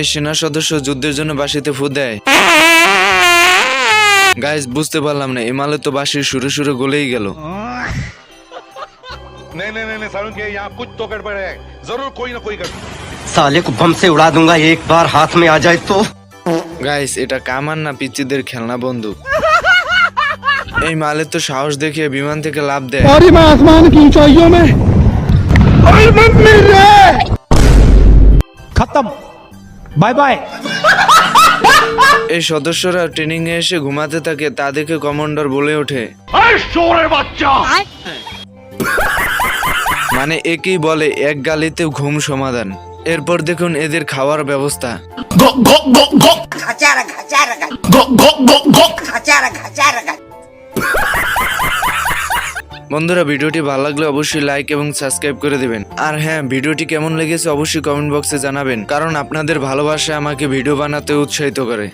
এই সেনা সদস্য যুদ্ধের জন্য বাঁশিতে ফু দেয়। গাইস বুঝতে পারলাম না, এই মালে তো বাঁশির সুরে সুরে গলেই গেল। नहीं नहीं नहीं सारुण के यहाँ कुछ तो गड़बड़ है, जरूर कोई ना कोई गड़बड़। साले को बम से उड़ा दूंगा एक बार हाथ में आ जाए तो। গাইস এটা কামান না পিচ্চিদের খেলনা বন্দুক। এই মালের তো সাহস দেখিয়ে বিমান থেকে লাফ দেয়। और मैं आसमान की ऊंचाइयों में खत्म बाय बाय। এই সদস্যরা ট্রেনিং এ এসে ঘুমাতে থাকে, তা দেখে কমান্ডার বলে ওঠে, মানে একেই বলে এক গালিতে ঘুম সমাধান। এরপর দেখুন এদের খাওয়ার ব্যবস্থা। বন্ধুরা ভিডিওটি ভালো লাগলে অবশ্যই লাইক এবং সাবস্ক্রাইব করে দিবেন। আর হ্যাঁ, ভিডিওটি কেমন লেগেছে অবশ্যই কমেন্ট বক্সে জানাবেন, কারণ আপনাদের ভালোবাসা আমাকে ভিডিও বানাতে উৎসাহিত করে।